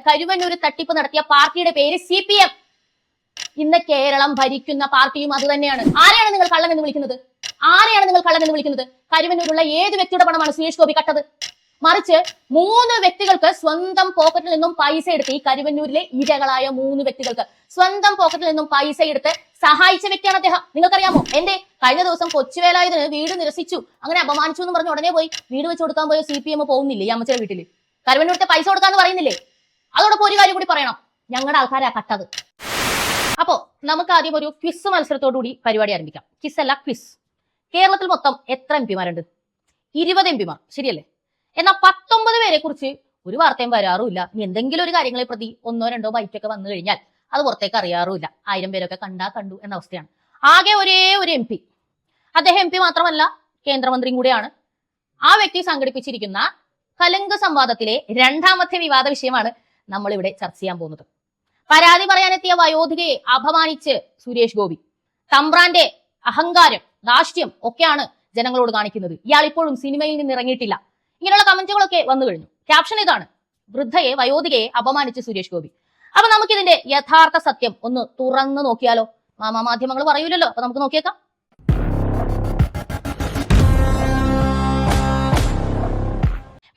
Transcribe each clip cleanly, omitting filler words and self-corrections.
കരുവന്നൂർ തട്ടിപ്പ് നടത്തിയ പാർട്ടിയുടെ പേര് CPM. ഇന്ന് കേരളം ഭരിക്കുന്ന പാർട്ടിയും അത് തന്നെയാണ്. ആരെയാണ് നിങ്ങൾ കള്ളൻ എന്ന് വിളിക്കുന്നത്? ആരെയാണ് നിങ്ങൾ കള്ളൻ എന്ന് വിളിക്കുന്നത്? കരുവന്നൂരുള്ള ഏത് വ്യക്തിയുടെ പണമാണ് സുരേഷ് ഗോപി കട്ടത്? മറിച്ച് 3 വ്യക്തികൾക്ക് സ്വന്തം പോക്കറ്റിൽ നിന്നും പൈസ എടുത്ത്, ഈ കരുവന്നൂരിലെ ഇരകളായ 3 വ്യക്തികൾക്ക് സ്വന്തം പോക്കറ്റിൽ നിന്നും പൈസ എടുത്ത് സഹായിച്ച വ്യക്തിയാണ് അദ്ദേഹം. നിങ്ങൾക്കറിയാമോ? എന്റെ കഴിഞ്ഞ ദിവസം കൊച്ചുവേലായുധന് വീട് നിരസിച്ചു, അങ്ങനെ അപമാനിച്ചു എന്ന് പറഞ്ഞ് ഉടനെ പോയി വീട് വെച്ച് കൊടുക്കാൻ പോയ CPM പോകുന്നില്ലേ ഈ അമ്മച്ചിയുടെ വീട്ടില്? കരുവന്നൂരത്തെ പൈസ കൊടുക്കാന്ന് പറയുന്നില്ലേ? അതോടൊപ്പം ഒരു കാര്യം കൂടി പറയണം, ഞങ്ങളുടെ ആൾക്കാരാ കട്ടത്. അപ്പോ നമുക്ക് ആദ്യം ഒരു ക്വിസ് മത്സരത്തോടുകൂടി പരിപാടി ആരംഭിക്കാം. ക്വിസ് അല്ല, ക്വിസ്. കേരളത്തിൽ മൊത്തം എത്ര MP-മാരുണ്ട്? 20 MP-മാർ, ശരിയല്ലേ? എന്നാൽ 19 പേരെ കുറിച്ച് ഒരു വാർത്തയും വരാറുമില്ല. ഇനി എന്തെങ്കിലും ഒരു കാര്യങ്ങളെ പ്രതി 1-2 ബൈറ്റൊക്കെ വന്നു കഴിഞ്ഞാൽ അത് പുറത്തേക്ക് അറിയാറുമില്ല. 1000 പേരൊക്കെ കണ്ടു എന്ന അവസ്ഥയാണ്. ആകെ ഒരേ ഒരു MP, അദ്ദേഹം MP മാത്രമല്ല കേന്ദ്രമന്ത്രിയും കൂടെയാണ്. ആ വ്യക്തി സംഘടിപ്പിച്ചിരിക്കുന്ന കലുങ്ക് സംവാദത്തിലെ 2ാമത്തെ വിവാദ വിഷയമാണ് നമ്മൾ ഇവിടെ ചർച്ച ചെയ്യാൻ പോകുന്നത്. പരാതി പറയാനെത്തിയ വയോധികയെ അപമാനിച്ച് സുരേഷ് ഗോപി. തമ്പ്രാന്റെ അഹങ്കാരം, ധാർഷ്ട്യം ഒക്കെയാണ് ജനങ്ങളോട് കാണിക്കുന്നത്. ഇയാൾ ഇപ്പോഴും സിനിമയിൽ നിന്ന് ഇറങ്ങിയിട്ടില്ല. ഇങ്ങനെയുള്ള കമന്റുകളൊക്കെ വന്നു കഴിഞ്ഞു. ക്യാപ്ഷൻ ഇതാണ്: വയോധികയെ അപമാനിച്ച് സുരേഷ് ഗോപി. അപ്പൊ നമുക്കിതിന്റെ യഥാർത്ഥ സത്യം ഒന്ന് തുറന്നു നോക്കിയാലോ? മാധ്യമങ്ങൾ പറയൂലല്ലോ, അപ്പൊ നമുക്ക് നോക്കിയേക്കാം.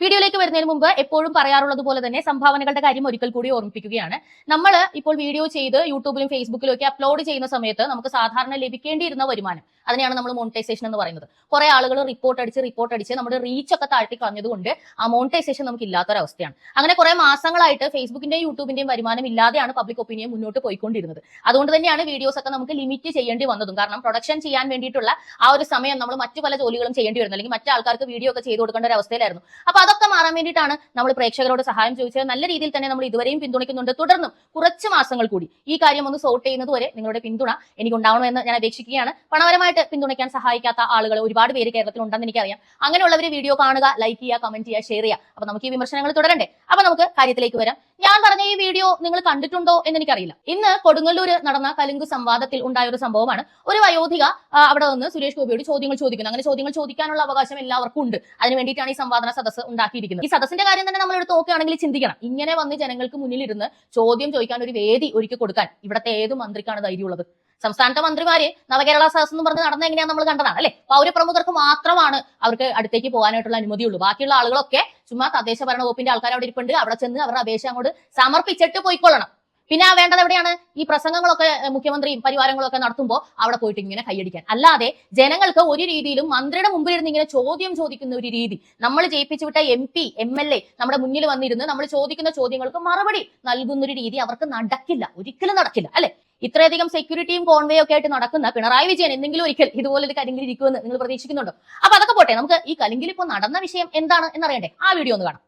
വീഡിയോയിലേക്ക് വരുന്നതിന് മുമ്പ് എപ്പോഴും പറയാറുള്ളത് പോലെ തന്നെ സംഭാവനകളുടെ കാര്യം ഒരിക്കൽ കൂടി ഓർമ്മിപ്പിക്കുകയാണ്. നമ്മൾ ഇപ്പോൾ വീഡിയോ ചെയ്ത് യൂട്യൂബിലും ഫേസ്ബുക്കിലും ഒക്കെ അപ്ലോഡ് ചെയ്യുന്ന സമയത്ത് നമുക്ക് സാധാരണ ലഭിക്കേണ്ടിയിരുന്ന വരുമാനം, അതിനെയാണ് നമ്മൾ മോണിറ്റൈസേഷൻ എന്ന് പറയുന്നത്. കുറെ ആളുകൾ റിപ്പോർട്ട് അടിച്ച് നമ്മുടെ റീച്ച് ഒക്കെ താഴ്ത്തി കളഞ്ഞതുകൊണ്ട് ആ മോണിറ്റൈസേഷൻ നമുക്ക് ഇല്ലാത്തൊരവസ്ഥയാണ്. അങ്ങനെ കുറെ മാസങ്ങളായിട്ട് ഫേസ്ബുക്കിന്റെയും യൂട്യൂബിന്റെയും വരുമാനം ഇല്ലാതെയാണ് പബ്ലിക് ഒപ്പീനിയൻ മുന്നോട്ട് പോയിക്കൊണ്ടിരുന്നത്. അതുകൊണ്ട് തന്നെയാണ് വീഡിയോസ് ഒക്കെ നമുക്ക് ലിമിറ്റ് ചെയ്യേണ്ടി വന്നതും. കാരണം പ്രൊഡക്ഷൻ ചെയ്യാൻ വേണ്ടിയിട്ടുള്ള ആ ഒരു സമയം നമ്മൾ മറ്റു പല ജോലികളും ചെയ്യേണ്ടി വരുന്നു, അല്ലെങ്കിൽ മറ്റു ആൾക്കാർക്ക് വീഡിയോ ഒക്കെ ചെയ്തു കൊടുക്കേണ്ട ഒരു അവസ്ഥയിലായിരുന്നു. അപ്പൊ അതൊക്കെ മാറാൻ വേണ്ടിയിട്ടാണ് നമ്മൾ പ്രേക്ഷകരോട് സഹായം ചോദിച്ചത്. നല്ല രീതിയിൽ തന്നെ നമ്മൾ ഇതുവരെയും പിന്തുണയ്ക്കുന്നുണ്ട്. തുടർന്നും കുറച്ച് മാസങ്ങൾ കൂടി ഈ കാര്യം ഒന്ന് സോർട്ട് ചെയ്യുന്നത് വരെ നിങ്ങളുടെ പിന്തുണ എനിക്കുണ്ടാവണമെന്ന് ഞാൻ അപേക്ഷിക്കുകയാണ്. പണപരമായിട്ട് പിന്തുണയ്ക്കാൻ സഹായിക്കാത്ത ആളുകൾ ഒരുപാട് പേര് കേരളത്തിൽ ഉണ്ടെന്ന് എനിക്കറിയാം. അങ്ങനെയുള്ളവർ വീഡിയോ കാണുക, ലൈക്ക് ചെയ്യുക, കമന്റ് ചെയ്യുക, ഷെയർ ചെയ്യുക. അപ്പൊ നമുക്ക് ഈ വിമർശനങ്ങൾ തുടരണ്ടേ? അപ്പൊ നമുക്ക് കാര്യത്തിലേക്ക് വരാം. ഞാൻ പറഞ്ഞ ഈ വീഡിയോ നിങ്ങൾ കണ്ടിട്ടുണ്ടോ എന്ന് എനിക്കറിയില്ല. ഇന്ന് കൊടുങ്ങല്ലൂര് നടന്ന കലുങ്ക് സംവാദത്തിൽ ഉണ്ടായ ഒരു സംഭവമാണ്. ഒരു വയോധിക അവിടെ നിന്ന് സുരേഷ് ഗോപിയോട് ചോദ്യങ്ങൾ ചോദിക്കുന്നു. അങ്ങനെ ചോദ്യങ്ങൾ ചോദിക്കാനുള്ള അവകാശം എല്ലാവർക്കും ഉണ്ട്. അതിന് വേണ്ടിയിട്ടാണ് ഈ സംവാദന സദസ്സ് ഉണ്ടാക്കിയിരിക്കുന്നത്. ഈ സദസ്സിന്റെ കാര്യം തന്നെ നമ്മൾ എടുത്ത് നോക്കുകയാണെങ്കിൽ ചിന്തിക്കണം. ഇങ്ങനെ വന്ന് ജനങ്ങൾക്ക് മുന്നിലിരുന്ന് ചോദ്യം ചോദിക്കാൻ ഒരു വേദി ഒരുക്കി കൊടുക്കാൻ ഇവിടുത്തെ ഏത് മന്ത്രിക്കാണ് ധൈര്യമുള്ളത്? സംസ്ഥാനത്തെ മന്ത്രിമാര് നവകേരള സദസ് എന്ന് പറഞ്ഞ് നടന്ന എങ്ങനെയാന്ന് നമ്മൾ കണ്ടതാണ് അല്ലെ? പൗരപ്രമുഖർക്ക് മാത്രമാണ് അവർക്ക് അടുത്തേക്ക് പോകാനായിട്ടുള്ള അനുമതിയുള്ളൂ. ബാക്കിയുള്ള ആളുകളൊക്കെ ചുമ്മാ തദ്ദേശ ഭരണ വകുപ്പിന്റെ ആൾക്കാർ അവിടെ ഇരിപ്പുണ്ട്, അവിടെ ചെന്ന് അവരുടെ അപേക്ഷ അങ്ങോട്ട് സമർപ്പിച്ചിട്ട് പോയിക്കൊള്ളണം. പിന്നെ വേണ്ടത് എവിടെയാണ്? ഈ പ്രസംഗങ്ങളൊക്കെ മുഖ്യമന്ത്രിയും പരിവാരങ്ങളും ഒക്കെ നടത്തുമ്പോൾ അവിടെ പോയിട്ട് ഇങ്ങനെ കൈയടിക്കാൻ. അല്ലാതെ ജനങ്ങൾക്ക് ഒരു രീതിയിലും മന്ത്രിയുടെ മുമ്പിൽ ഇരുന്ന് ഇങ്ങനെ ചോദ്യം ചോദിക്കുന്ന ഒരു രീതി, നമ്മൾ ജയിപ്പിച്ചു വിട്ട MP MLA നമ്മുടെ മുന്നിൽ വന്നിരുന്ന് നമ്മൾ ചോദിക്കുന്ന ചോദ്യങ്ങൾക്ക് മറുപടി നൽകുന്നൊരു രീതി അവർക്ക് നടക്കില്ല, ഒരിക്കലും നടക്കില്ല അല്ലെ? ഇത്രയധികം സെക്യൂരിറ്റിയും കോൺവേ ഒക്കെ ആയിട്ട് നടക്കുന്ന പിണറായി വിജയൻ എന്തെങ്കിലും ഒരിക്കൽ ഇതുപോലൊരു കലിങ്കിൽ ഇരിക്കുമെന്ന് നിങ്ങൾ പ്രതീക്ഷിക്കുന്നുണ്ടോ? അപ്പൊ അതൊക്കെ പോട്ടെ, നമുക്ക് ഈ കലിങ്കിൽ ഇപ്പോൾ നടന്ന വിഷയം എന്താണ് എന്നറിയണ്ടേ? ആ വീഡിയോ ഒന്ന് കാണാം.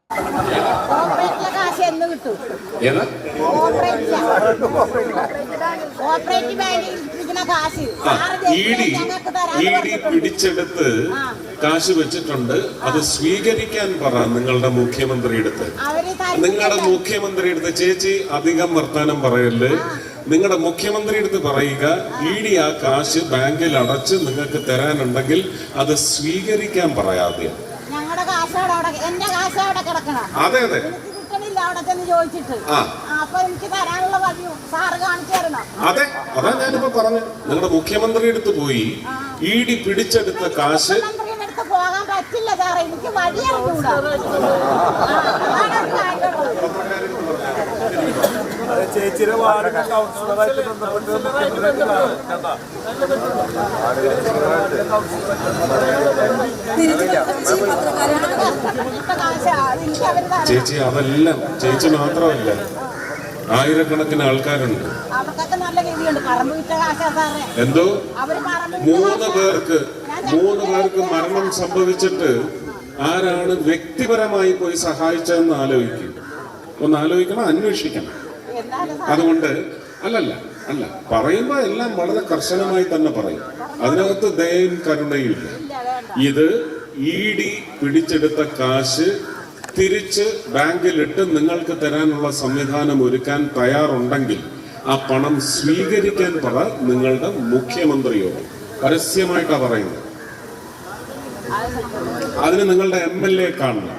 പിടിച്ചെടുത്ത് കാശ് വെച്ചിട്ടുണ്ട്, അത് സ്വീകരിക്കാൻ പറ നിങ്ങളുടെ മുഖ്യമന്ത്രിയെടുത്ത്. നിങ്ങളുടെ മുഖ്യമന്ത്രിയെടുത്ത് ചേച്ചി അധികം വർത്താനം പറയല്ലേ, നിങ്ങളുടെ മുഖ്യമന്ത്രി അടുത്ത് പറയുക, ED ആ കാശ് ബാങ്കിൽ അടച്ച് നിങ്ങൾക്ക് തരാനുണ്ടെങ്കിൽ അത് സ്വീകരിക്കാൻ പറയാതെ. അതെ അതെ അതെ, അതാ ഞാനിപ്പോ പറഞ്ഞു. നിങ്ങളുടെ മുഖ്യമന്ത്രി അടുത്ത് പോയി ED പിടിച്ചെടുത്ത കാശ് പോകാൻ പറ്റില്ല സാറേ, എനിക്ക് വഴിയറിഞ്ഞൂടാ. ചേച്ചിയുടെ വാർഡ് കൗൺസിലറായിട്ട് ബന്ധപ്പെട്ട് ചേച്ചി അതെല്ലാം ചേച്ചി മാത്രമല്ല, ആയിരക്കണക്കിന് ആൾക്കാരുണ്ട്. എന്തോ 3 പേർക്ക് മരണം സംഭവിച്ചിട്ട് ആരാണ് വ്യക്തിപരമായി പോയി സഹായിച്ചതെന്ന് ആലോചിക്കണം, അന്വേഷിക്കണം. അതുകൊണ്ട് അല്ല പറയുമ്പോ എല്ലാം വളരെ കർശനമായി തന്നെ പറയും. അതിനകത്ത് ദയയും കരുണയും ഇല്ല. ഇത് ED പിടിച്ചെടുത്ത കാശ് തിരിച്ച് ബാങ്കിലിട്ട് നിങ്ങൾക്ക് തരാനുള്ള സംവിധാനം ഒരുക്കാൻ തയ്യാറുണ്ടെങ്കിൽ ആ പണം സ്വീകരിക്കാൻ പറ നിങ്ങളുടെ മുഖ്യമന്ത്രിയോട്. പരസ്യമായിട്ടാ പറയുന്നത്. അതിന് നിങ്ങളുടെ MLA കാണണം.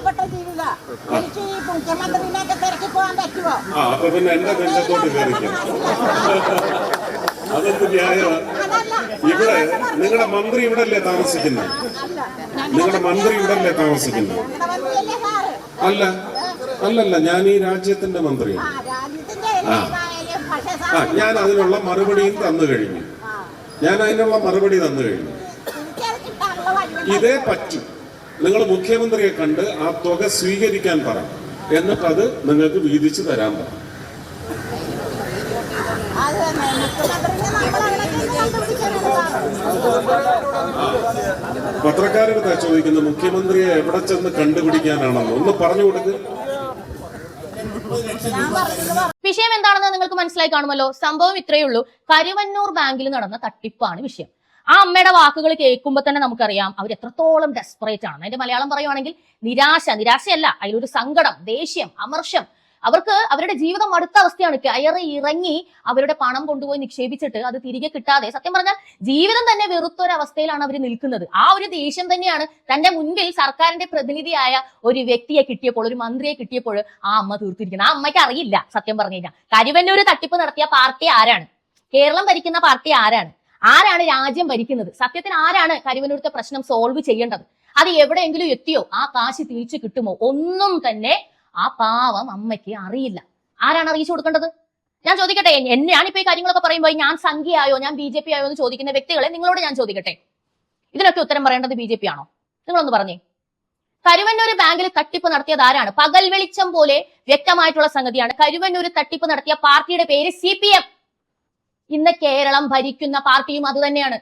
പാവപ്പെട്ട ജീവിത എനിക്ക് ഈ മുഖ്യമന്ത്രിനെയൊക്കെ തിരക്കി പോകാൻ പറ്റുമോ? അപ്പൊ പിന്നെ എന്റെ നെഞ്ചത്തോട്ട് കയറിക്കാം. അതെന്ത് ന്യായമാണ്? ഇവിടെ നിങ്ങളുടെ മന്ത്രി ഇവിടെ അല്ലേ താമസിക്കുന്നത്? നിങ്ങളുടെ മന്ത്രി ഇവിടെ അല്ലേ താമസിക്കുന്നത്? മന്ത്രിയല്ലേ സാറ്? അല്ല അല്ലല്ല, ഞാൻ ഈ രാജ്യത്തിന്റെ മന്ത്രിയാണ്. രാജ്യത്തിന്റെ എന്തായാലും പക്ഷേ ഞാൻ അതിനുള്ള മറുപടിയും തന്നു കഴിഞ്ഞു. എനിക്കത് കിട്ടാനുള്ള വഴി ഇതേ പറ്റും. നിങ്ങൾ മുഖ്യമന്ത്രിയെ കണ്ട് ആ തുക സ്വീകരിക്കാൻ പറ, എന്നിട്ട് അത് നിങ്ങൾക്ക് വീതിച്ചു തരാൻ പറ. അത് തന്നെ മുഖ്യമന്ത്രിനെ നമ്മളങ്ങനെ പത്രക്കാരെടുത്താ ചോദിക്കുന്നത് മുഖ്യമന്ത്രിയെ എവിടെ ചെന്ന് കണ്ടുപിടിക്കാനാണെന്ന് ഒന്ന് പറഞ്ഞു കൊടുക്ക്. വിഷയം എന്താണെന്ന് നിങ്ങൾക്ക് മനസ്സിലായി കാണുമല്ലോ. സംഭവം ഇത്രയേ ഉള്ളൂ. കരുവന്നൂർ ബാങ്കിൽ നടന്ന തട്ടിപ്പാണ് വിഷയം. ആ അമ്മയുടെ വാക്കുകൾ കേൾക്കുമ്പോൾ തന്നെ നമുക്കറിയാം അവർ എത്രത്തോളം ഡെസ്പറേറ്റ് ആണ്. അതിന്റെ മലയാളം പറയുവാണെങ്കിൽ നിരാശയല്ല, അതിലൊരു സങ്കടം, ദേഷ്യം, അമർഷം. അവർക്ക് അവരുടെ ജീവിതം അടുത്ത അവസ്ഥയാണ്. കയറി ഇറങ്ങി അവരുടെ പണം കൊണ്ടുപോയി നിക്ഷേപിച്ചിട്ട് അത് തിരികെ കിട്ടാതെ സത്യം പറഞ്ഞാൽ ജീവിതം തന്നെ വെറുത്തൊരവസ്ഥയിലാണ് അവർ നിൽക്കുന്നത്. ആ ഒരു ദേഷ്യം തന്നെയാണ് തന്റെ മുൻപിൽ സർക്കാരിന്റെ പ്രതിനിധിയായ ഒരു വ്യക്തിയെ കിട്ടിയപ്പോൾ, ഒരു മന്ത്രിയെ കിട്ടിയപ്പോൾ ആ അമ്മ തീർത്തിരിക്കുന്നത്. ആ അമ്മയ്ക്ക് അറിയില്ല സത്യം പറഞ്ഞു കഴിഞ്ഞാൽ കരുവന്നൂർ തട്ടിപ്പ് നടത്തിയ പാർട്ടി ആരാണ്, കേരളം ഭരിക്കുന്ന പാർട്ടി ആരാണ്, ആരാണ് രാജ്യം ഭരിക്കുന്നത്, സത്യത്തിന് ആരാണ് കരുവന്നൂരത്തെ പ്രശ്നം സോൾവ് ചെയ്യേണ്ടത്, അത് എവിടെയെങ്കിലും എത്തിയോ, ആ കാശ് തിരിച്ചു കിട്ടുമോ, ഒന്നും തന്നെ ആ പാവം അമ്മയ്ക്ക് അറിയില്ല. ആരാണ് അറിയിച്ചു കൊടുക്കേണ്ടത്? ഞാൻ ചോദിക്കട്ടെ, ഞാനിപ്പോ ഈ കാര്യങ്ങളൊക്കെ പറയുമ്പോൾ ഞാൻ സംഖ്യയായോ, ഞാൻ BJP ആയോ എന്ന് ചോദിക്കുന്ന വ്യക്തികളെ നിങ്ങളോട് ഞാൻ ചോദിക്കട്ടെ, ഇതിനൊക്കെ ഉത്തരം പറയേണ്ടത് BJP ആണോ? നിങ്ങളൊന്ന് പറഞ്ഞേ. കരുവന്നൂർ ബാങ്കിൽ തട്ടിപ്പ് നടത്തിയത് ആരാണ്? പകൽ വെളിച്ചം പോലെ വ്യക്തമായിട്ടുള്ള സംഗതിയാണ്. കരുവന്നൂർ തട്ടിപ്പ് നടത്തിയ പാർട്ടിയുടെ പേര് CPM. ഇന്ന് കേരളം ഭരിക്കുന്ന പാർട്ടിയും അത് തന്നെയാണ്.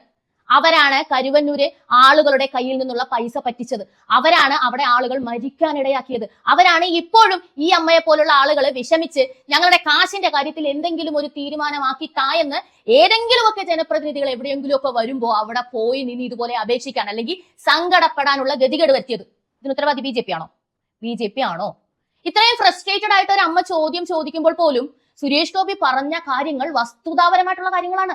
അവരാണ് കരുവന്നൂര് ആളുകളുടെ കയ്യിൽ നിന്നുള്ള പൈസ പറ്റിച്ചത്. അവരാണ് അവിടെ ആളുകൾ മരിക്കാനിടയാക്കിയത്. അവരാണ് ഇപ്പോഴും ഈ അമ്മയെ പോലുള്ള ആളുകളെ വിഷമിച്ച് ഞങ്ങളുടെ കാശിന്റെ കാര്യത്തിൽ എന്തെങ്കിലും ഒരു തീരുമാനമാക്കി തായെന്ന് ഏതെങ്കിലുമൊക്കെ ജനപ്രതിനിധികൾ എവിടെയെങ്കിലുമൊക്കെ വരുമ്പോ അവിടെ പോയി നിന്ന് ഇതുപോലെ അപേക്ഷിക്കാൻ അല്ലെങ്കിൽ സങ്കടപ്പെടാനുള്ള ഗതികേട് വരുത്തിയത്. ഇതിന് ഉത്തരവാദി BJP ആണോ? BJP ആണോ? ഇത്രയും ഫ്രസ്ട്രേറ്റഡ് ആയിട്ട് ഒരു അമ്മ ചോദ്യം ചോദിക്കുമ്പോൾ പോലും സുരേഷ് ഗോപി പറഞ്ഞ കാര്യങ്ങൾ വസ്തുതാപരമായിട്ടുള്ള കാര്യങ്ങളാണ്.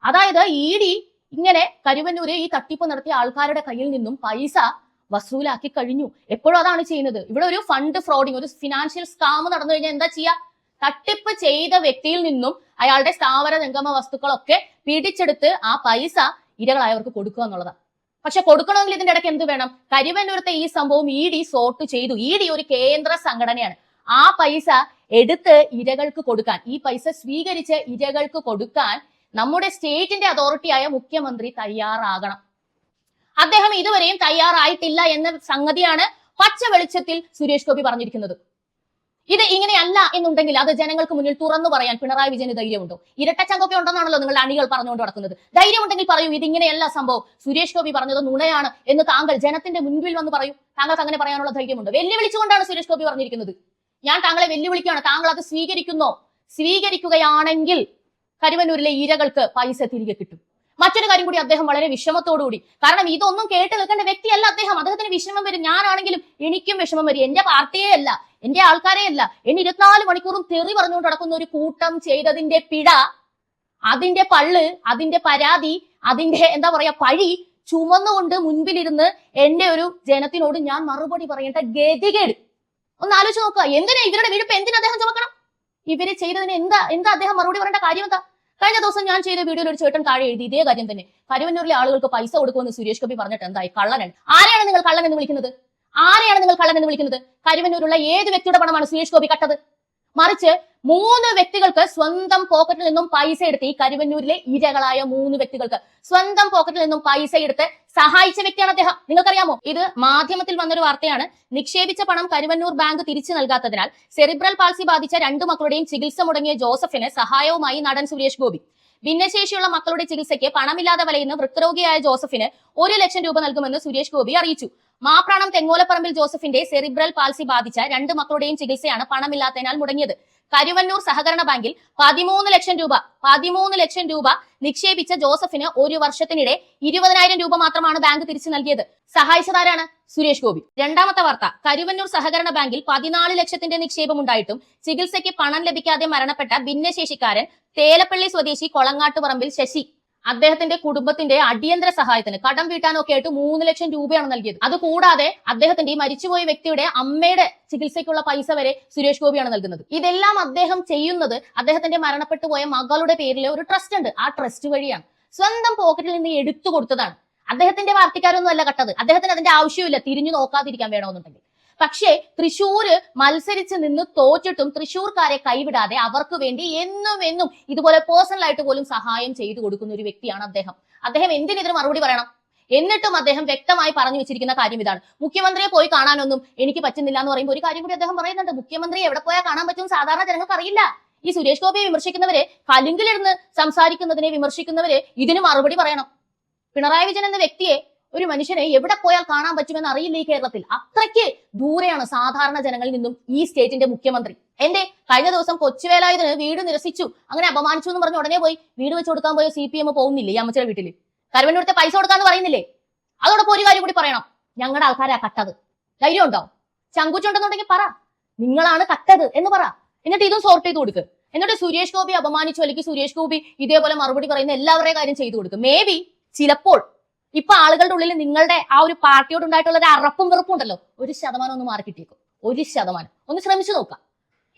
അതായത് ED ഇങ്ങനെ കരുവന്നൂര് ഈ തട്ടിപ്പ് നടത്തിയ ആൾക്കാരുടെ കയ്യിൽ നിന്നും പൈസ വസൂലാക്കി കഴിഞ്ഞു. എപ്പോഴും അതാണ് ചെയ്യുന്നത്. ഇവിടെ ഒരു ഫണ്ട് ഫ്രോഡിങ്, ഒരു ഫിനാൻഷ്യൽ സ്കാം നടന്നു കഴിഞ്ഞാൽ എന്താ ചെയ്യുക? തട്ടിപ്പ് ചെയ്ത വ്യക്തിയിൽ നിന്നും അയാളുടെ സ്ഥാവര ജംഗമ വസ്തുക്കളൊക്കെ പിടിച്ചെടുത്ത് ആ പൈസ ഇരകളായവർക്ക് കൊടുക്കുക എന്നുള്ളതാണ്. പക്ഷെ കൊടുക്കണമെങ്കിൽ ഇതിന്റെ ഇടയ്ക്ക് എന്ത് വേണം? കരുവന്നൂരത്തെ ഈ സംഭവം ED സോർട്ട് ചെയ്തു. ED ഒരു കേന്ദ്ര സംഘടനയാണ്. ആ പൈസ എടുത്ത് ഇരകൾക്ക് കൊടുക്കാൻ, ഈ പൈസ സ്വീകരിച്ച് ഇരകൾക്ക് കൊടുക്കാൻ നമ്മുടെ സ്റ്റേറ്റിന്റെ അതോറിറ്റിയായ മുഖ്യമന്ത്രി തയ്യാറാകണം. അദ്ദേഹം ഇതുവരെയും തയ്യാറായിട്ടില്ല എന്ന സംഗതിയാണ് പച്ച വെളിച്ചത്തിൽ സുരേഷ് ഗോപി പറഞ്ഞിരിക്കുന്നത്. ഇത് ഇങ്ങനെയല്ല എന്നുണ്ടെങ്കിൽ അത് ജനങ്ങൾക്ക് മുന്നിൽ തുറന്നു പറയാൻ പിണറായി വിജയന് ധൈര്യമുണ്ടോ? ഇരട്ടച്ചങ്കൊക്കെ ഉണ്ടെന്നാണല്ലോ നിങ്ങളുടെ അണികൾ പറഞ്ഞുകൊണ്ട് നടക്കുന്നത്. ധൈര്യമുണ്ടെങ്കിൽ പറയൂ, ഇതിങ്ങനെയല്ല സംഭവം, സുരേഷ് ഗോപി പറഞ്ഞത് നുണയാണ് എന്ന് താങ്കൾ ജനത്തിന്റെ മുൻപിൽ വന്ന് പറയൂ. താങ്കൾക്ക് അങ്ങനെ പറയാനുള്ള ധൈര്യമുണ്ട്? വെല്ലുവിളിച്ചുകൊണ്ടാണ് സുരേഷ് ഗോപി പറഞ്ഞിരിക്കുന്നത്. ഞാൻ താങ്കളെ വെല്ലുവിളിക്കുകയാണ്, താങ്കൾ അത് സ്വീകരിക്കുന്നോ? സ്വീകരിക്കുകയാണെങ്കിൽ കരുവന്നൂരിലെ ഇരകൾക്ക് പൈസ തിരികെ കിട്ടും. മറ്റൊരു കാര്യം കൂടി അദ്ദേഹം വളരെ വിഷമത്തോടുകൂടി, കാരണം ഇതൊന്നും കേട്ട് നിൽക്കേണ്ട വ്യക്തിയല്ല അദ്ദേഹം, അദ്ദേഹത്തിന് വിഷമം വരും. ഞാനാണെങ്കിലും എനിക്കും വിഷമം വരും. എന്റെ പാർട്ടിയെ അല്ല, എന്റെ ആൾക്കാരെ അല്ല, എന്നെ 24 മണിക്കൂറും തെറി പറഞ്ഞുകൊണ്ട് നടക്കുന്ന ഒരു കൂട്ടം ചെയ്തതിന്റെ പിഴ, അതിന്റെ പള്ള്, അതിന്റെ പരാതി, അതിന്റെ എന്താ പറയാ പഴി ചുമന്നുകൊണ്ട് മുൻപിലിരുന്ന് എന്റെ ഒരു ജനത്തിനോട് ഞാൻ മറുപടി പറയേണ്ട ഗതികേട് ഒന്ന് ആലോചിച്ച് നോക്കുക. എന്തിനാ ഇവരുടെ വീടിപ്പ് എന്തിനാ അദ്ദേഹം ചുമക്കണം? ഇവര് ചെയ്തതിന് എന്താ അദ്ദേഹം മറുപടി പറയേണ്ട കാര്യം എന്താ? കഴിഞ്ഞ ദിവസം ഞാൻ ചെയ്ത വീഡിയോയിൽ ഒരു ചേട്ടൻ താഴെ എഴുതി ഇതേ കാര്യം തന്നെ. കരുവന്നൂരിലെ ആളുകൾക്ക് പൈസ കൊടുക്കുമെന്ന് സുരേഷ് ഗോപി പറഞ്ഞിട്ട് എന്തായി? കള്ളനാണ്. ആരെയാണ് നിങ്ങൾ കള്ളൻ എന്ന് വിളിക്കുന്നത്? കരുവന്നൂരുള്ള ഏത് വ്യക്തിയുടെ പണമാണ് സുരേഷ് ഗോപി കട്ടത്? മറിച്ച് 3 വ്യക്തികൾക്ക് സ്വന്തം പോക്കറ്റിൽ നിന്നും പൈസ എടുത്ത്, ഈ കരുവന്നൂരിലെ ഇരകളായ 3 വ്യക്തികൾക്ക് സ്വന്തം പോക്കറ്റിൽ നിന്നും പൈസ എടുത്ത് സഹായിച്ച വ്യക്തിയാണ് അദ്ദേഹം. നിങ്ങൾക്കറിയാമോ? ഇത് മാധ്യമത്തിൽ വന്നൊരു വാർത്തയാണ്. നിക്ഷേപിച്ച പണം കരുവന്നൂർ ബാങ്ക് തിരിച്ചു നൽകാത്തതിനാൽ സെറിബ്രൽ പാൾസി ബാധിച്ച 2 മക്കളുടെയും ചികിത്സ മുടങ്ങിയ ജോസഫിന് സഹായവുമായി നടൻ സുരേഷ് ഗോപി. ഭിന്നശേഷിയുള്ള മക്കളുടെ ചികിത്സയ്ക്ക് പണമില്ലാതെ വലയുന്ന വൃക്കരോഗിയായ ജോസഫിന് 1 ലക്ഷം രൂപ നൽകുമെന്ന് സുരേഷ് ഗോപി അറിയിച്ചു. മാപ്രാണം തെങ്ങോലപ്പറമ്പിൽ ജോസഫിന്റെ സെറിബ്രൽ പാൾസി ബാധിച്ച 2 മക്കളുടെയും ചികിത്സയാണ് പണമില്ലാത്തതിനാൽ മുടങ്ങിയത്. കരുവന്നൂർ സഹകരണ ബാങ്കിൽ 13 ലക്ഷം രൂപ നിക്ഷേപിച്ച ജോസഫിന് 1 വർഷത്തിനിടെ 20,000 രൂപ മാത്രമാണ് ബാങ്ക് തിരിച്ചു നൽകിയത്. സഹായിച്ചതാരാണ്? സുരേഷ് ഗോപി. രണ്ടാമത്തെ വാർത്ത, കരുവന്നൂർ സഹകരണ ബാങ്കിൽ 14 ലക്ഷത്തിന്റെ നിക്ഷേപം ഉണ്ടായിട്ടും ചികിത്സയ്ക്ക് പണം ലഭിക്കാതെ മരണപ്പെട്ട ഭിന്നശേഷിക്കാരൻ തേലപ്പള്ളി സ്വദേശി കൊളങ്ങാട്ടുപറമ്പിൽ ശശി. അദ്ദേഹത്തിന്റെ കുടുംബത്തിന്റെ അടിയന്തര സഹായത്തിന് കടം വീട്ടാനൊക്കെ ആയിട്ട് 3 ലക്ഷം രൂപയാണ് നൽകിയത്. അതുകൂടാതെ അദ്ദേഹത്തിന്റെ ഈ മരിച്ചുപോയ വ്യക്തിയുടെ അമ്മയുടെ ചികിത്സയ്ക്കുള്ള പൈസ വരെ സുരേഷ് ഗോപിയാണ് നൽകുന്നത്. ഇതെല്ലാം അദ്ദേഹം ചെയ്യുന്നത് അദ്ദേഹത്തിന്റെ മരണപ്പെട്ടു പോയ മകളുടെ പേരിലെ ഒരു ട്രസ്റ്റ് ഉണ്ട്. ആ ട്രസ്റ്റ് വഴിയാണ്. സ്വന്തം പോക്കറ്റിൽ നിന്ന് എടുത്തു കൊടുത്തതാണ്. അദ്ദേഹത്തിന്റെ പാർട്ടിക്കാരൊന്നും അല്ല കട്ടത്. അദ്ദേഹത്തിന് അതിന്റെ ആവശ്യമില്ല, തിരിഞ്ഞു നോക്കാതിരിക്കാൻ വേണമെന്നുണ്ടെങ്കിൽ. പക്ഷേ തൃശ്ശൂര് മത്സരിച്ച് നിന്ന് തോറ്റിട്ടും തൃശ്ശൂർക്കാരെ കൈവിടാതെ അവർക്ക് വേണ്ടി എന്നും ഇതുപോലെ പേഴ്സണൽ ആയിട്ട് പോലും സഹായം ചെയ്തു കൊടുക്കുന്ന ഒരു വ്യക്തിയാണ് അദ്ദേഹം. അദ്ദേഹം എന്തിനെതിരെ മറുപടി പറയണം? എന്നിട്ടും അദ്ദേഹം വ്യക്തമായി പറഞ്ഞു വെച്ചിരിക്കുന്ന കാര്യം ഇതാണ്: മുഖ്യമന്ത്രിയെ പോയി കാണാനൊന്നും എനിക്ക് പറ്റുന്നില്ല എന്ന് പറയുമ്പോൾ ഒരു കാര്യം കൂടി അദ്ദേഹം പറയുന്നുണ്ട്. മുഖ്യമന്ത്രിയെ എവിടെ പോയാൽ കാണാൻ പറ്റും സാധാരണ ജനങ്ങൾക്ക് അറിയില്ല. ഈ സുരേഷ് ഗോപിയെ വിമർശിക്കുന്നവരെ, കലിങ്കിലിരുന്ന് സംസാരിക്കുന്നതിനെ വിമർശിക്കുന്നവരെ ഇതിന് മറുപടി പറയണം. പിണറായി വിജയൻ എന്ന വ്യക്തിയെ, ഒരു മനുഷ്യനെ എവിടെ പോയാൽ കാണാൻ പറ്റുമെന്ന് അറിയില്ല ഈ കേരളത്തിൽ. അത്രയ്ക്ക് ദൂരെയാണ് സാധാരണ ജനങ്ങളിൽ നിന്നും ഈ സ്റ്റേറ്റിന്റെ മുഖ്യമന്ത്രി. കഴിഞ്ഞ ദിവസം കൊച്ചുവേലായുധന് വീട് നിരസിച്ചു, അങ്ങനെ അപമാനിച്ചു എന്ന് പറഞ്ഞ് ഉടനെ പോയി വീട് വെച്ച് കൊടുക്കാൻ പോയ CPM പോകുന്നില്ലേ? ഈ അമ്മച്ചിയുടെ വീട്ടില് കരുവന്നൂരത്തെ പൈസ കൊടുക്കാന്ന് പറയുന്നില്ലേ? അതോടൊപ്പം ഒരു കാര്യം കൂടി പറയണം: ഞങ്ങളുടെ ആൾക്കാരാ കട്ടത്. ധൈര്യം ഉണ്ടോ? ചങ്കുച്ചുണ്ടെന്നുണ്ടെങ്കിൽ പറ, നിങ്ങളാണ് കട്ടത് എന്ന് പറ. എന്നിട്ട് ഇതും സോർട്ട് ചെയ്ത് കൊടുക്ക്. എന്നിട്ട് സുരേഷ് ഗോപി അപമാനിച്ചു അല്ലെങ്കിൽ സുരേഷ് ഗോപി ഇതേപോലെ മറുപടി പറയുന്ന എല്ലാവരുടെയും കാര്യം ചെയ്തു കൊടുക്കും. മേ ബി ചിലപ്പോൾ ഇപ്പൊ ആളുകളുടെ ഉള്ളിൽ നിങ്ങളുടെ ആ ഒരു പാർട്ടിയോട് ഉണ്ടായിട്ടുള്ള ഒരു അറപ്പും വെറുപ്പും ഉണ്ടല്ലോ, 1% ഒന്ന് മാറി കിട്ടിയേക്കും. 1% ഒന്ന് ശ്രമിച്ചു നോക്കാം.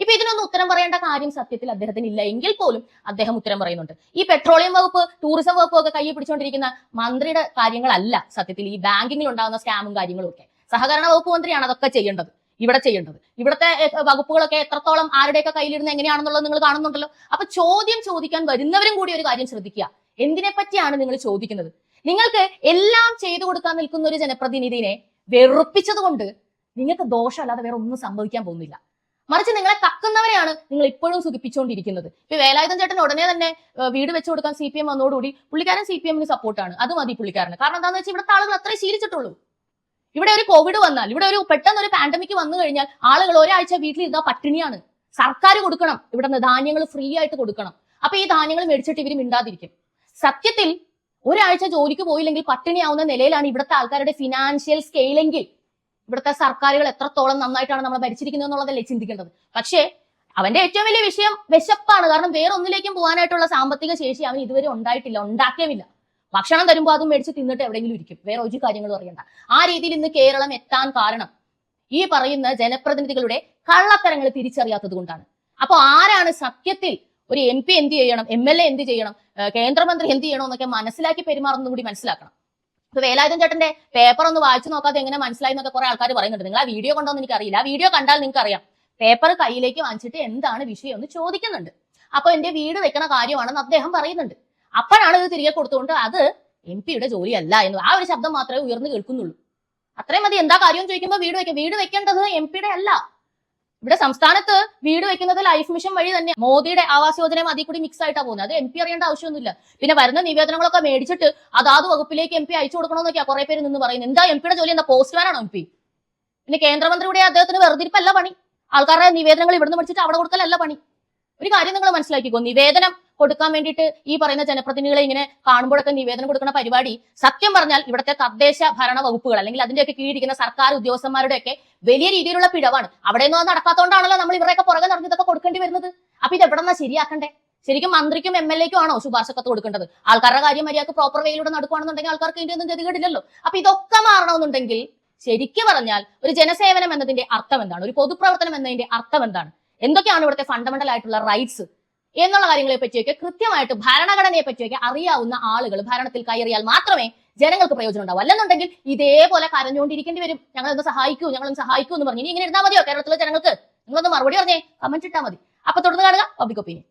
ഇപ്പൊ ഇതിനൊന്നും ഉത്തരം പറയേണ്ട കാര്യം സത്യത്തിൽ അദ്ദേഹത്തിന് ഇല്ല എങ്കിൽ പോലും അദ്ദേഹം ഉത്തരം പറയുന്നുണ്ട്. ഈ പെട്രോളിയം വകുപ്പ്, ടൂറിസം വകുപ്പ് ഒക്കെ കൈ പിടിച്ചുകൊണ്ടിരിക്കുന്ന മന്ത്രിയുടെ കാര്യങ്ങളല്ല സത്യത്തിൽ ഈ ബാങ്കിങ്ങിൽ ഉണ്ടാകുന്ന സ്കാമും കാര്യങ്ങളും ഒക്കെ. സഹകരണ വകുപ്പ് മന്ത്രിയാണ് അതൊക്കെ ചെയ്യേണ്ടത്, ഇവിടെ ചെയ്യേണ്ടത്. ഇവിടുത്തെ വകുപ്പുകളൊക്കെ എത്രത്തോളം ആരുടെയൊക്കെ കയ്യിലിരുന്ന് എങ്ങനെയാണെന്നുള്ളത് നിങ്ങൾ കാണുന്നുണ്ടല്ലോ. അപ്പൊ ചോദ്യം ചോദിക്കാൻ വരുന്നവരും കൂടി ഒരു കാര്യം ശ്രദ്ധിക്കുക: എന്തിനെ പറ്റിയാണ് നിങ്ങൾ ചോദിക്കുന്നത്? നിങ്ങൾക്ക് എല്ലാം ചെയ്തു കൊടുക്കാൻ നിൽക്കുന്ന ഒരു ജനപ്രതിനിധിയെ വെറുപ്പിച്ചത് കൊണ്ട് നിങ്ങൾക്ക് ദോഷമല്ലാതെ വേറെ ഒന്നും സംഭവിക്കാൻ പോകുന്നില്ല. മറിച്ച് നിങ്ങളെ കക്കുന്നവരെയാണ് നിങ്ങൾ ഇപ്പോഴും സുഖിപ്പിച്ചുകൊണ്ടിരിക്കുന്നത്. ഇപ്പൊ വേലായുധൻ ചേട്ടൻ ഉടനെ തന്നെ വീട് വെച്ചു കൊടുക്കാൻ CPM വന്നതോടുകൂടി പുള്ളിക്കാരൻ CPM-ന് സപ്പോർട്ടാണ്. അത് മതി പുള്ളിക്കാരന്. കാരണം എന്താണെന്ന് വെച്ചാൽ ഇവിടുത്തെ ആളുകൾ അത്രേ ശീലിച്ചിട്ടുള്ളൂ. ഇവിടെ ഒരു കോവിഡ് വന്നാൽ, ഇവിടെ ഒരു പെട്ടെന്ന് ഒരു പാൻഡമിക് വന്നു കഴിഞ്ഞാൽ ആളുകൾ ഒരാഴ്ച വീട്ടിലിരുന്നാൽ പട്ടിണിയാണ്. സർക്കാർ കൊടുക്കണം, ഇവിടെ ധാന്യങ്ങൾ ഫ്രീ ആയിട്ട് കൊടുക്കണം. അപ്പൊ ഈ ധാന്യങ്ങൾ മേടിച്ചിട്ട് ഇവർ മിണ്ടാതിരിക്കും. സത്യത്തിൽ ഒരാഴ്ച ജോലിക്ക് പോയില്ലെങ്കിൽ പട്ടിണിയാവുന്ന നിലയിലാണ് ഇവിടുത്തെ ആൾക്കാരുടെ ഫിനാൻഷ്യൽ സ്കെയിലെങ്കിൽ ഇവിടുത്തെ സർക്കാരുകൾ എത്രത്തോളം നന്നായിട്ടാണ് നമ്മളെ ഭരിച്ചിരിക്കുന്നത് എന്നുള്ളതല്ലേ ചിന്തിക്കേണ്ടത്. പക്ഷേ അവന്റെ ഏറ്റവും വലിയ വിഷയം വിശപ്പാണ്. കാരണം വേറെ ഒന്നിലേക്കും പോകാനായിട്ടുള്ള സാമ്പത്തിക ശേഷി അവൻ ഇതുവരെ ഉണ്ടായിട്ടില്ല, ഉണ്ടാക്കിയുമില്ല. ഭക്ഷണം തരുമ്പോൾ അതും മേടിച്ച് തിന്നിട്ട് എവിടെയെങ്കിലും ഇരിക്കും, വേറെ ഒരു കാര്യങ്ങളും അറിയണ്ട. ആ രീതിയിൽ ഇന്ന് കേരളം എത്താൻ കാരണം ഈ പറയുന്ന ജനപ്രതിനിധികളുടെ കള്ളത്തരങ്ങൾ തിരിച്ചറിയാത്തത് കൊണ്ടാണ്. അപ്പൊ ആരാണ് സത്യത്തിൽ ഒരു MP എന്ത് ചെയ്യണം, MLA എന്ത് ചെയ്യണം, കേന്ദ്രമന്ത്രി എന്ത് ചെയ്യണം എന്നൊക്കെ മനസ്സിലാക്കി പെരുമാറുന്നത് കൂടി മനസ്സിലാക്കണം. ഇപ്പൊ വേലായുധൻ ചേട്ടന്റെ പേപ്പർ ഒന്ന് വായിച്ചു നോക്കാതെ എങ്ങനെ മനസ്സിലായി എന്നൊക്കെ കുറെ ആൾക്കാർ പറയുന്നുണ്ട്. നിങ്ങൾ ആ വീഡിയോ കണ്ടോന്ന് എനിക്കറിയില്ല. ആ വീഡിയോ കണ്ടാൽ നിങ്ങൾക്ക് അറിയാം. പേപ്പർ കയ്യിലേക്ക് വാങ്ങിച്ചിട്ട് എന്താണ് വിഷയം എന്ന് ചോദിക്കുന്നുണ്ട്. അപ്പൊ എന്റെ വീട് വെക്കണ കാര്യമാണെന്ന് അദ്ദേഹം പറയുന്നുണ്ട്. അപ്പോഴാണ് ഇത് തിരികെ കൊടുത്തുകൊണ്ട് അത് MP-യുടെ ജോലിയല്ല എന്ന് ആ ഒരു ശബ്ദം മാത്രമേ ഉയർന്നു കേൾക്കുന്നുള്ളൂ. അത്രയും മതി. എന്താ കാര്യം ചോദിക്കുമ്പോൾ വീട് വെക്കേണ്ടത് MP-യുടെ അല്ല. ഇവിടെ സംസ്ഥാനത്ത് വീട് വെക്കുന്നത് ലൈഫ് മിഷൻ വഴി തന്നെ, മോദിയുടെ ആവാസ് യോജനയും അതിൽ കൂടി മിക്സ് ആയിട്ടാണ് പോകുന്നത്. അത് MP അറിയേണ്ട ആവശ്യമൊന്നുമില്ല. പിന്നെ വരുന്ന നിവേദനങ്ങളൊക്കെ മേടിച്ചിട്ട് അതാത് വകുപ്പിലേക്ക് MP അയച്ചു കൊടുക്കണമെന്നൊക്കെയാ കുറെ പേര് നിന്ന് പറയുന്നത്. എന്താ MP-യുടെ ജോലി? എന്താ പോസ്റ്റ്മാനാണോ MP? പിന്നെ കേന്ദ്രമന്ത്രിയുടെ അദ്ദേഹത്തിന് വെറുതിരിപ്പല്ല പണി. ആൾക്കാരുടെ നിവേദനങ്ങൾ ഇവിടുന്ന് പഠിച്ചിട്ട് അവിടെ കൊടുക്കലല്ല പണി. ഒരു കാര്യം നിങ്ങൾ മനസ്സിലാക്കിക്കോ, നിവേദനം കൊടുക്കാൻ വേണ്ടിയിട്ട് ഈ പറയുന്ന ജനപ്രതിനിധികളെ ഇങ്ങനെ കാണുമ്പോഴൊക്കെ നിവേദനം കൊടുക്കുന്ന പരിപാടി സത്യം പറഞ്ഞാൽ ഇവിടുത്തെ തദ്ദേശ ഭരണ വകുപ്പുകൾ അല്ലെങ്കിൽ അതിന്റെയൊക്കെ കീഴിരിക്കുന്ന സർക്കാർ ഉദ്യോഗസ്ഥന്മാരുടെയൊക്കെ വലിയ രീതിയിലുള്ള പിഴവാണ്. അവിടെ ഒന്നും നടക്കാത്തതുകൊണ്ടാണല്ലോ നമ്മൾ ഇവരെയൊക്കെ പുറകെ നടന്നിതൊക്കെ കൊടുക്കേണ്ടി വരുന്നത്. അപ്പൊ ഇത് എവിടെ നിന്നാ ശരിയാക്കണ്ടേ? ശരിക്കും മന്ത്രിക്കും MLA-ക്കും ആണോ ശുപാർശക്കത്ത് കൊടുക്കേണ്ടത്? ആൾക്കാരുടെ കാര്യം മര്യാദക്ക് പ്രോപ്പർ വേയിലൂടെ നടക്കുകയാണെന്നുണ്ടെങ്കിൽ ആൾക്കാർക്ക് ഇതിന്റെ ഒന്നും ഗതികേടില്ലല്ലോ. അപ്പൊ ഇതൊക്കെ മാറണമെന്നുണ്ടെങ്കിൽ ശരിക്കും പറഞ്ഞാൽ ഒരു ജനസേവനം എന്നതിന്റെ അർത്ഥം എന്താണ്, ഒരു പൊതുപ്രവർത്തനം എന്നതിന്റെ അർത്ഥം എന്താണ്, എന്തൊക്കെയാണ് ഇവിടുത്തെ ഫണ്ടമെന്റൽ ആയിട്ടുള്ള റൈറ്റ്സ് എന്നുള്ള കാര്യങ്ങളെ പറ്റിയൊക്കെ കൃത്യമായിട്ട് ഭരണഘടനയെ പറ്റിയൊക്കെ അറിയാവുന്ന ആളുകൾ ഭരണത്തിൽ കയറിയാൽ മാത്രമേ ജനങ്ങൾക്ക് പ്രയോജനം ഉണ്ടാവും. അല്ലെന്നുണ്ടെങ്കിൽ ഇതേപോലെ കരഞ്ഞുകൊണ്ടിരിക്കേണ്ടി വരും. ഞങ്ങളൊന്ന് സഹായിക്കൂ എന്ന് പറഞ്ഞു. ഇനി ഇങ്ങനെ ഇരുന്നാൽ മതിയോ കേരളത്തിലെ ജനങ്ങൾക്ക്? നിങ്ങളൊന്ന് മറുപടി പറഞ്ഞേ, കമന്റ് ഇട്ടാൽ മതി. അപ്പൊ തുടർന്ന് കാണുക പബ്ലിക് ഒപ്പീനിയൻ.